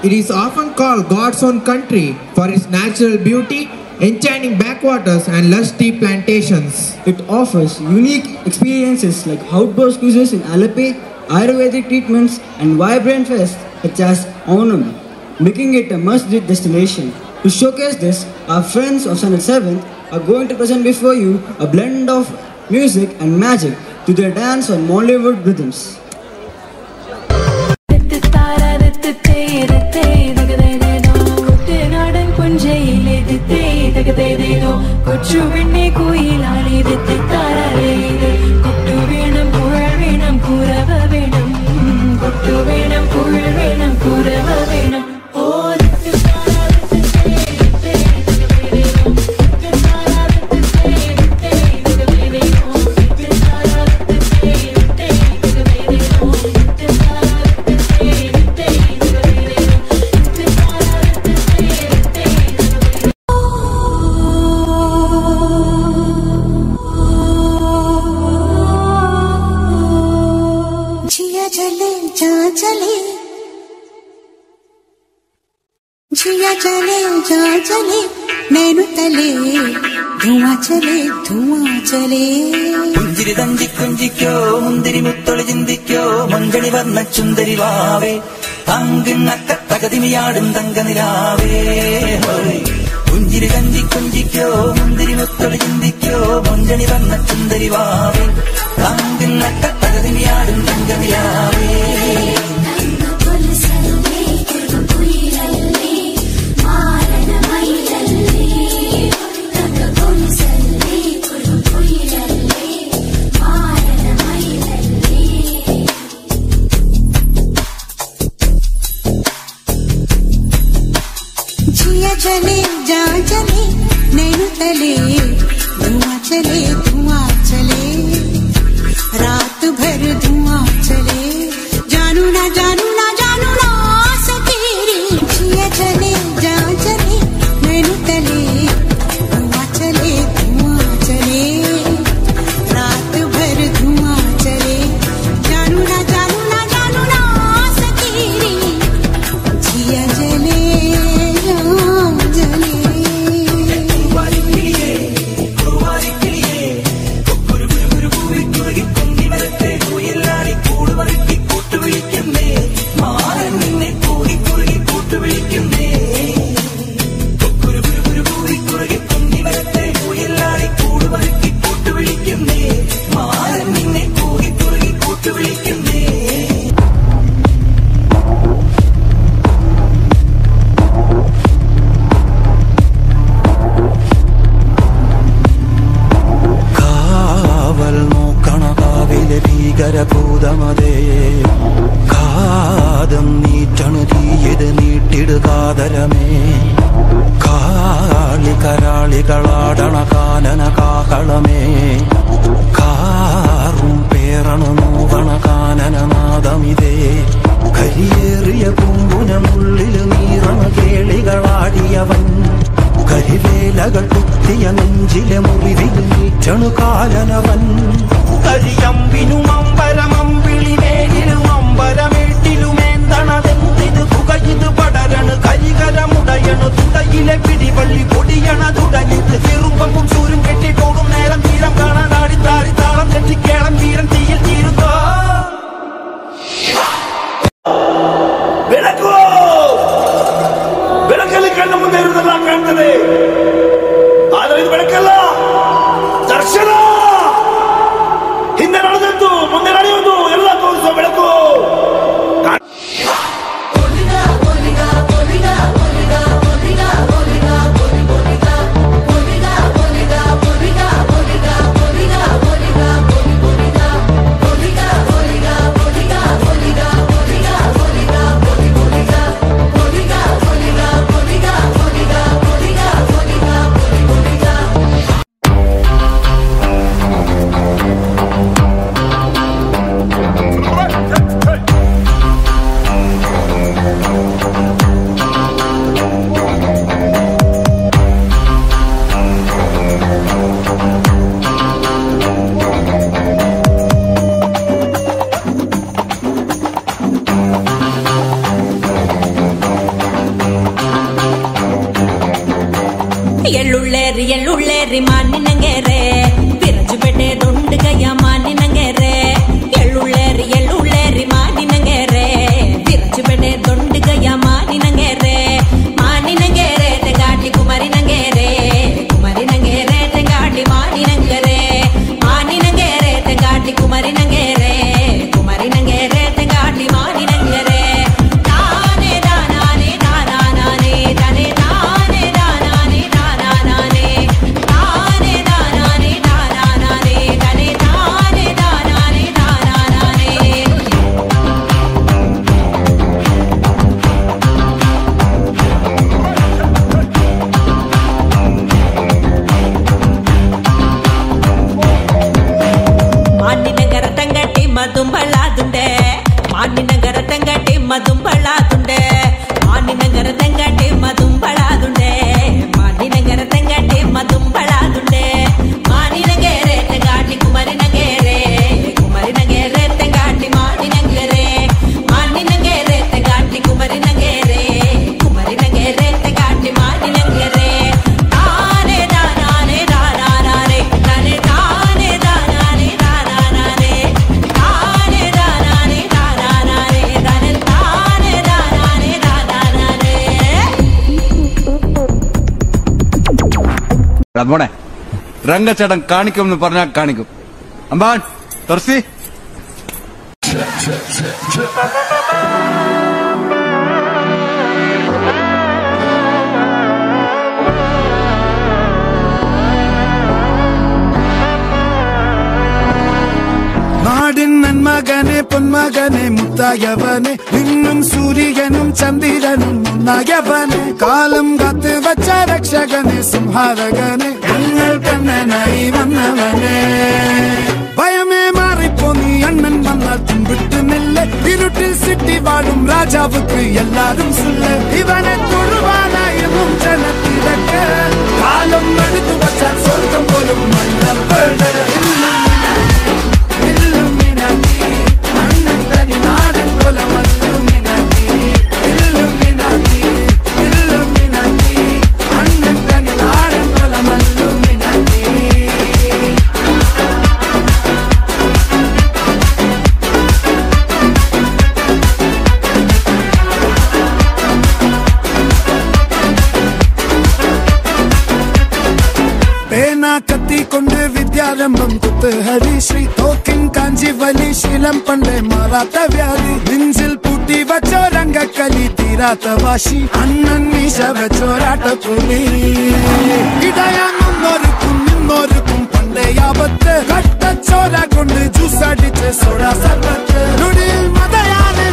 It is often called God's own country for its natural beauty, enchanting backwaters and lush tea plantations. It offers unique experiences like outdoor cruises in Alleppey, Ayurvedic treatments and vibrant fests such as Onam, making it a must-visit destination. To showcase this, our friends of Sunset 7th are going to present before you a blend of music and magic to their dance on Mollywood rhythms. जिया चले जा चले नैनु तले धुआं चले പുഞ്ചിരി തഞ്ചി കുഞ്ചിക്കോ മുന്തിരി മുത്തൊളി ചിന്തിക്കോ മഞ്ചണി വർണ്ണ ചുന്ദരി വാവേ തങ്കിണ്ണക്ക തകതിമിയാടും തങ്കനിലാവേ പുഞ്ചിരി തഞ്ചി കുഞ്ചിക്കോ മുന്തിരി മുത്തൊളി ചിന്തിക്കോ മഞ്ചണി വർണ്ണ ചുന്ദരി വാവേ തങ്കിണ്ണക്ക തകതിമിയാടും തങ്കനിലാവേ जिया चले जा चले नैनु तले धुआं चले रात भर धुआं चले जानू ना सकेरी जिया चले जा चले नैनु तले धुआं चले रात भर धुआं चले जानू ना सकेरी जिया चले ഭീകരഭൂതമതേ കാതം നീറ്റണു തീയത് നീട്ടിടുകാതരമേ കാളി കരാളികളാടണ കാനന കാഹളമേ കാറും പേരണു നോവണ കാനനനാദമിതേ കരിയേറിയ പൂമ്പുനമുള്ളില് നീറണ കേളികളാടിയവൻ കരിവേലകൾ കുത്തിയ നെഞ്ചിലെ മുറിവില് നീറ്റണു കാലനവൻ കരിയമ്പിനും അമ്പരമമ്പിളിവേലിലും അമ്പരമേട്ടിലുമേന്തണതെന്തിത് പുകയിത് പടരണു കരികരമുടയണു തുടയിലെ പിടിവള്ളി പൊടിയണ തുടങ്ങിത് ചെറുപ്പും സൂരും കെട്ടിപ്പോകും നേരം തീരം കാണാൻ ആടിത്താടി താളം തെറ്റിക്കേളം വീരൻ തീയിൽ തീരുന്നോ ಬೆಳಕಲ್ಲಿ ಕಣ್ಣು ಮುಂದೆ ಇರುವುದೆಲ್ಲ ಕಾಣ್ತದೆ, ಆದರೆ ಇದು ಬೆಳಕಲ್ಲ, ದರ್ಶನ. ಹಿಂದೆ ನಡೆದದ್ದು ಮುಂದೆ ನಡೆಯುವುದು ಎಲ್ಲ ತೋರಿಸುವ ಬೆಳಕು. ಎಳ್ಳುಳ್ಳೇರಿ ಮಾನಿನಂಗೆರೆ ವಿರಜುಪೇಟೆ ದೊಂಡಗಯ್ಯ ಮಾನಿನಂಗೆರೆ ಎಳ್ಳುಳ್ಳೇರಿ ಮಾನಿನಂಗೆರೆ ವಿರಜುಪೇಟೆ ದೊಂಡಗಯ್ಯ ಮಾನಿನಂಗೆರೆ ಮಾನಿನಂಗೆರೆ ತೆಂಗಾಟಿ ಕುಮಾರಿನಂಗೆರೆ ಕುಮಾರಿನಂಗೆರೆ ತೆಂಗಾಟಿ ಮಾನಿನಂಗೆರೆ ಮಾನಿನಂಗೆರೆ ತೆಂಗಾಟಿ ಕುಮಾರಿನಂಗೆರೆ ಕುಮಾರಿನಂಗೆರೆ ತೆಂಗಾಟಿ ಮಾನಿನಂಗೆರೆ ತಾನೆ ದಾನಾನೆ ದಾನಾನೆ ತಾನೆ ತಾನೆ ದಾನಾನೆ ದಾನಾನೆ ತಾನೆ ದಾನಾನೆ ದಾನಾನೆ ತಾನೆ ತಾನೆ ದಾನಾನೆ ದಾನಾನೆ ಮಾನಿನಗರ ತಂಗಟಿ ಮದುಂಬಳಾದುಂಡೆ ಮಾನಿನಗರ ತಂಗಟಿ ಮದುಂಬಳಾದುಂಡೆ ಮಾನಿನಗರ ತಂಗಟಿ ಮದುಂಬಳಾದುಂಡೆ ಮಾನಿನಗರ ತಂಗಟಿ ಮದುಂಬಳಾದುಂಡೆ ಮಾನಿನಗೆರೆ ತೆಂಗಾಟಿ ಕುಮಾರಿನಗೆರೆ ಕುಮಾರಿನಗೆರೆ ತೆಂಗಾಟಿ ಮಾನಿನಗೆರೆ ಮಾನಿನಗೆರೆ ತೆಂಗಾಟಿ ಕುಮಾರಿನಗೆರೆ ಕುಮಾರಿನಗೆರೆ ತೆಂಗಾಟಿ ಮಾನಿನಗೆರೆ ತಾನೆ ದಾನಾನೆ ದಾನಾನೆ ತಾನೆ ತಾನೆ ದಾನಾನೆ ದಾನಾನೆ ತಾನೆ ದಾನಾನೆ ದಾನಾನೆ ತಾನೆ ತಾನೆ ದಾನಾನೆ ದಾನಾನೆ മോനെ രംഗച്ചേട്ടൻ കാണിക്കും എന്ന് പറഞ്ഞാൽ കാണിക്കും. അമ്പാൻ തുറസി നാടിൻ നന്മകനെ പൊന്മകനെ മുത്തായവനെ നിന്നും സൂര്യനും ചന്ദ്രനും ഒന്നായവനെ കാലം കാത്ത് വച്ച രക്ഷകനെ സംഹാരകനെ ഞങ്ങൾ കണ്ണനായി വന്നവനെ ഭയമേ മാറിപ്പോ നീ അണ്ണൻ വന്നാൽ തുമ്പിട്ടുന്നില്ല ഇരുട്ടിൽ സിറ്റി വാഴും രാജാവുക്ക് എല്ലാരും സുല്ല ഇവനെ തൊഴുവാനായും ജനത്തിരക്ക് കാലം എടുത്തു വച്ചാൽ സ്വർഗം പോലും മണ്ണപ്പെട കത്തിക്കൊണ്ട് വിദ്യാരംഭം കുത്ത് ഹരിശ്രീ തോക്കിൻ കാഞ്ചി വലി ശീലം പണ്ടേ മാറാത്ത വ്യാധി നെഞ്ചിൽ പൂട്ടി വച്ചോ രംഗക്കലി തീരാത്ത വാശി അണ്ണൻ മീശ വെച്ചോരാട്ട പുലി ഇടയാങ്ങുന്നോർക്കും നിന്നോർക്കും പണ്ടേ ആപത്ത് കട്ടച്ചോര കൊണ്ട് ജ്യൂസ് അടിച്ച് സോഡ സർബത്ത് നൊടിയിൽ മതയാനെ